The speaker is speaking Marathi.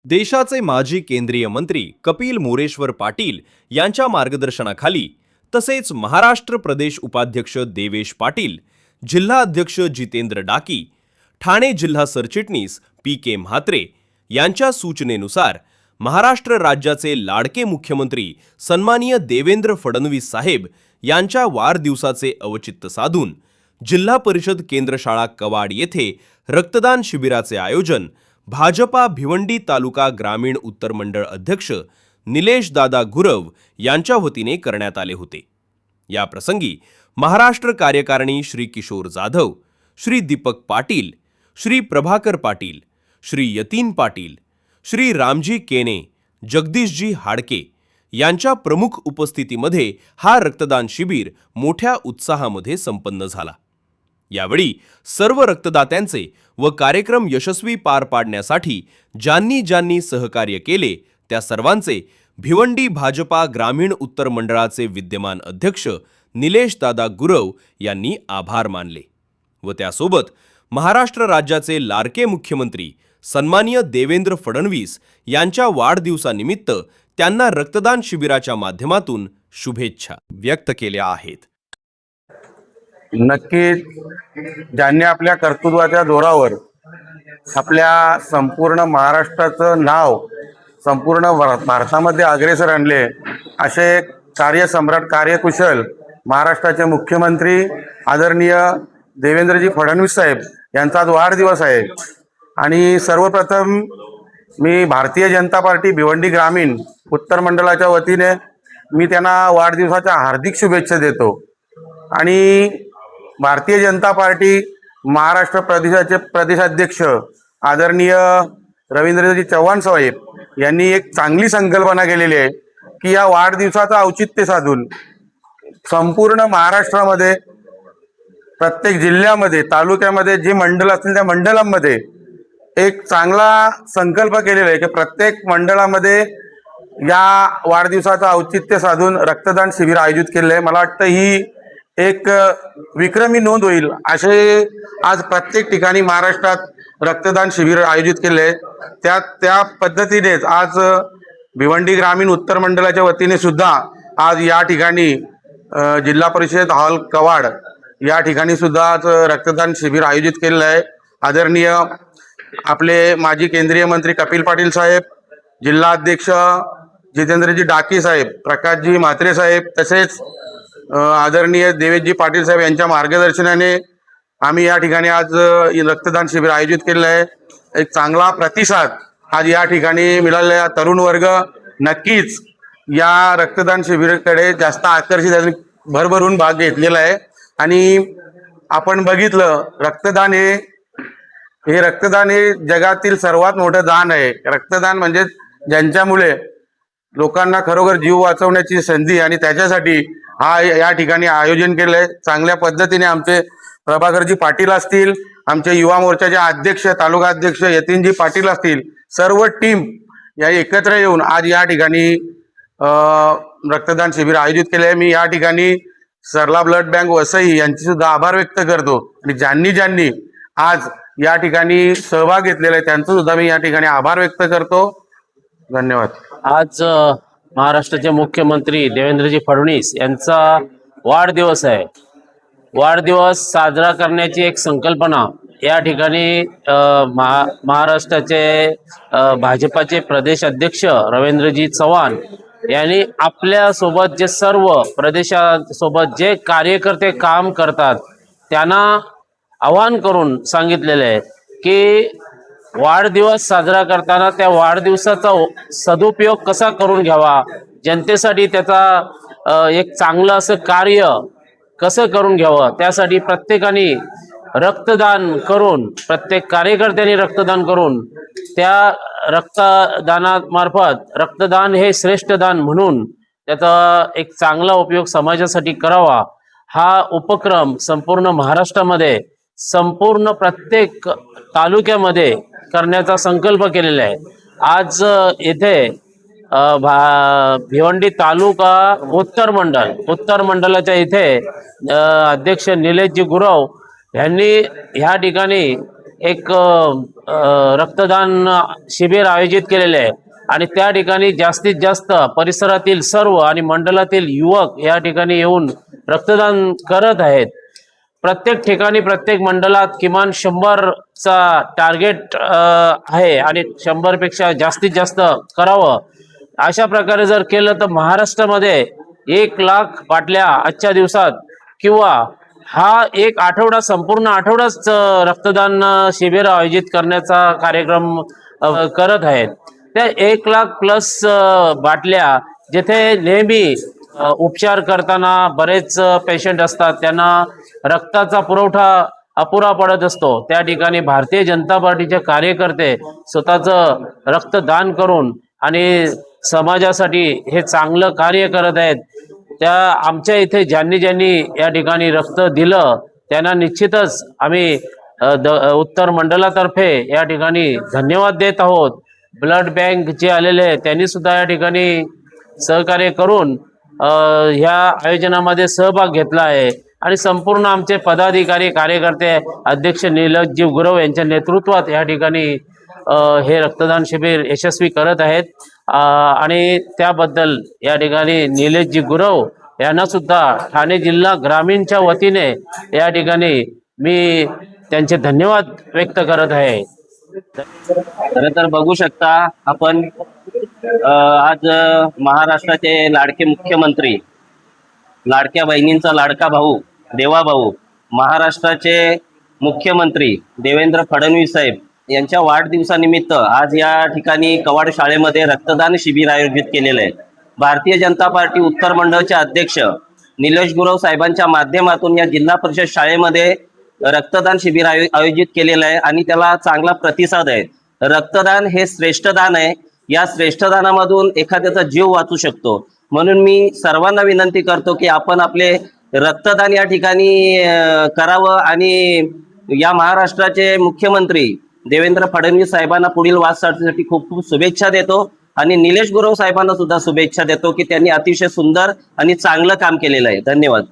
देशाचे माजी केंद्रीय मंत्री कपिल मोरेश्वर पाटील यांच्या मार्गदर्शनाखाली तसेच महाराष्ट्र प्रदेश उपाध्यक्ष देवेश पाटील, जिल्हा अध्यक्ष जितेंद्र डाकी, ठाणे जिल्हा सरचिटणीस पी.के. म्हात्रे यांच्या सूचनेनुसार महाराष्ट्र राज्याचे लाडके मुख्यमंत्री सन्माननीय देवेंद्र फडणवीस साहेब यांच्या वाढदिवसाचे औचित्य साधून जिल्हा परिषद केंद्रशाळा कवाड येथे रक्तदान शिबिराचे आयोजन भाजपा भिवंडी तालुका ग्रामीण उत्तर मंडळ अध्यक्ष निलेश दादा गुरव यांच्या वतीने करण्यात आले होते। या प्रसंगी महाराष्ट्र कार्यकारिणी श्री किशोर जाधव, श्री दीपक पाटील, श्री प्रभाकर पाटील, श्री यतीन पाटील, श्री रामजी केने, जगदीशजी हाडके यांच्या प्रमुख उपस्थितीमध्ये हा रक्तदान शिबिर मोठ्या उत्साहामध्ये संपन्न झाला। यावेळी सर्व रक्तदात्यांचे व कार्यक्रम यशस्वी पार पाडण्यासाठी ज्यांनी सहकार्य केले त्या सर्वांचे भिवंडी भाजपा ग्रामीण उत्तर मंडळाचे विद्यमान अध्यक्ष निलेश दादा गुरव यांनी आभार मानले व त्यासोबत महाराष्ट्र राज्याचे लाडके मुख्यमंत्री सन्माननीय देवेंद्र फडणवीस यांच्या वाढदिवसानिमित्त त्यांना रक्तदान शिबिराच्या माध्यमातून शुभेच्छा व्यक्त केल्या आहेत। नक्कीच ज्यांनी आपल्या कर्तृत्वाच्या जोरावर आपल्या संपूर्ण महाराष्ट्राचं नाव संपूर्ण भारतामध्ये अग्रेसर आणले असे कार्यसम्राट कार्यकुशल महाराष्ट्राचे मुख्यमंत्री आदरणीय देवेंद्रजी फडणवीस साहेब यांचा आज वाढदिवस आहे आणि सर्वप्रथम मी भारतीय जनता पार्टी भिवंडी ग्रामीण उत्तर मंडळाच्या वतीने मी त्यांना वाढदिवसाच्या हार्दिक शुभेच्छा देतो आणि भारतीय जनता पार्टी महाराष्ट्र प्रदेशाचे प्रदेशाध्यक्ष आदरणीय रवींद्रजी चव्हाण साहेब यांनी एक चांगली संकल्पना केलेली आहे की या वाढदिवसाचं औचित्य साधून संपूर्ण महाराष्ट्रामध्ये प्रत्येक जिल्ह्यामध्ये तालुक्यामध्ये जे मंडळ असतील त्या मंडळांमध्ये एक चांगला संकल्प केलेला आहे की प्रत्येक मंडळामध्ये या वाढदिवसाचं औचित्य साधून रक्तदान शिबिर आयोजित केलेलं आहे। मला वाटतं ही एक विक्रमी नोंद होईल असे आज प्रत्येक ठिकाणी महाराष्ट्रात रक्तदान शिबिर आयोजित केले आहे। त्या पद्धतीनेच आज भिवंडी ग्रामीण उत्तर मंडळाच्या वतीने सुद्धा आज या ठिकाणी जिल्हा परिषद हॉल कवाड या ठिकाणी सुद्धा आज रक्तदान शिबिर आयोजित केलेलं आहे। आदरणीय आपले माजी केंद्रीय मंत्री कपिल पाटील साहेब, जिल्हा अध्यक्ष जितेंद्रजी डाकी साहेब, प्रकाशजी म्हात्रे साहेब तसेच आदरणीय देवेशजी पाटील साहेब यांच्या मार्गदर्शनाने आम्ही या ठिकाणी आज रक्तदान शिबिर आयोजित केलेलं आहे। एक चांगला प्रतिसाद आज या ठिकाणी मिळालेला तरुण वर्ग नक्कीच या रक्तदान शिबिराकडे जास्त आकर्षित आणि भरभरून भाग घेतलेला आहे आणि आपण बघितलं रक्तदान हे रक्तदान हे जगातील सर्वात मोठं दान आहे। रक्तदान म्हणजे ज्यांच्यामुळे लोकांना खरोखर जीव वाचवण्याची संधी आणि त्याच्यासाठी हा या ठिकाणी आयोजन केलंय। चांगल्या पद्धतीने आमचे प्रभाकरजी पाटील असतील, आमचे युवा मोर्चाचे अध्यक्ष तालुका अध्यक्ष यतीनजी पाटील असतील, सर्व टीम या एकत्र येऊन आज या ठिकाणी रक्तदान शिबिर आयोजित केले आहे। मी या ठिकाणी सरला ब्लड बँक वसई यांचे सुद्धा आभार व्यक्त करतो आणि ज्यांनी आज या ठिकाणी सहभाग घेतलेला आहे त्यांचं सुद्धा मी या ठिकाणी आभार व्यक्त करतो। धन्यवाद। आज महाराष्ट्राचे मुख्यमंत्री देवेंद्रजी फडणवीस यांचा वाढदिवस आहे। वाढदिवस साजरा करण्याची एक संकल्पना या ठिकाणी महाराष्ट्राचे भाजपाचे प्रदेश अध्यक्ष रवींद्रजी चव्हाण यांनी आपल्या सोबत जे सर्व प्रदेशासोबत जे कार्यकर्ते काम करतात त्यांना आवाहन करून सांगितलेले आहे की वाढदिवस साजरा करताना त्या वाढदिवसाचा सदुपयोग कसा करून घ्यावा, जनतेसाठी त्याचा एक चांगलं असं कार्य कसं करून घ्यावं, त्यासाठी प्रत्येकाने रक्तदान करून प्रत्येक कार्यकर्त्यांनी रक्तदान करून त्या रक्तदानामार्फत रक्तदान हे श्रेष्ठ दान म्हणून त्याचा एक चांगला उपयोग समाजासाठी करावा हा उपक्रम संपूर्ण महाराष्ट्रामध्ये संपूर्ण प्रत्येक तालुक्यामध्ये करण्याचा संकल्प केलेला आहे। आज येथे भिवंडी तालुका उत्तर मंडळाच्या इथे अध्यक्ष निलेशजी गुरव यांनी ह्या ठिकाणी एक रक्तदान शिबिर आयोजित केलेले आहे आणि त्या ठिकाणी जास्तीत जास्त परिसरातील सर्व आणि मंडळातील युवक या ठिकाणी येऊन रक्तदान करत आहेत. प्रत्येक ठिकाणी प्रत्येक मंडळात किमान 100चा टार्गेट आहे आणि 100पेक्षा जास्तीत जास्त करावं. अशा प्रकारे जर केलं तर महाराष्ट्रामध्ये 1,00,000 बाटल्या आजच्या दिवसात किंवा हा एक आठवडा संपूर्ण आठवडाच रक्तदान शिबिर आयोजित करण्याचा कार्यक्रम करत आहेत. त्या 1,00,000 प्लस बाटल्या जिथे नेहमी उपचार करताना बरेच पेशंट असतात, त्यांना रक्ताचा पुरवठा अपुरा पडत असतो, त्या ठिकाणी भारतीय जनता पार्टीचे कार्यकर्ते स्वतःचं रक्तदान करून आणि समाजासाठी हे चांगलं कार्य करत आहेत. त्या आमच्या इथे ज्यांनी ज्यांनी या ठिकाणी रक्त दिलं त्यांना निश्चितच आम्ही उत्तर मंडळातर्फे या ठिकाणी धन्यवाद देत आहोत. ब्लड बँक जे आलेले त्यांनी सुद्धा या ठिकाणी सहकार्य करून ह्या आयोजनामध्ये सहभाग घेतला आहे आणि संपूर्ण आमचे पदाधिकारी कार्यकर्ते अध्यक्ष निलजजी गुरव यांच्या नेतृत्वात या ठिकाणी हे रक्तदान शिबिर यशस्वी करत आहेत आणि त्याबद्दल या ठिकाणी निलेशजी गुरव यांना सुद्धा ठाणे जिल्हा ग्रामीणच्या वतीने या ठिकाणी मी त्यांचे धन्यवाद व्यक्त करत आहे. खरं तर बघू शकता आपण आज महाराष्ट्राचे लाडके मुख्यमंत्री, लाडक्या बहिणींचा लाडका भाऊ देवाभाऊ, महाराष्ट्राचे मुख्यमंत्री देवेंद्र फडणवीस साहेब यांच्या वाढदिवसानिमित्त आज या ठिकाणी कवाड शाळेमध्ये रक्तदान शिबिर आयोजित केलेलं आहे. भारतीय जनता पार्टी उत्तर मंडळचे अध्यक्ष निलेश गुरव साहेबांच्या माध्यमातून या जिल्हा परिषद शाळेमध्ये रक्तदान शिबिर आयोजित केलेलं आहे आणि त्याला चांगला प्रतिसाद आहे. रक्तदान हे श्रेष्ठ दान आहे. या श्रेष्ठ दानामधून एखाद्याचा जीव वाचू शकतो. म्हणून मी सर्वांना विनंती करतो की आपण आपले रक्तदान या ठिकाणी करावं आणि या महाराष्ट्राचे मुख्यमंत्री देवेंद्र फडणवीस साहेबांना पुढील वाटचालीसाठी खूप खूप शुभेच्छा देतो आणि निलेश गुरव साहेबांना सुद्धा शुभेच्छा देतो की त्यांनी अतिशय सुंदर आणि चांगलं काम केलेलं आहे. धन्यवाद.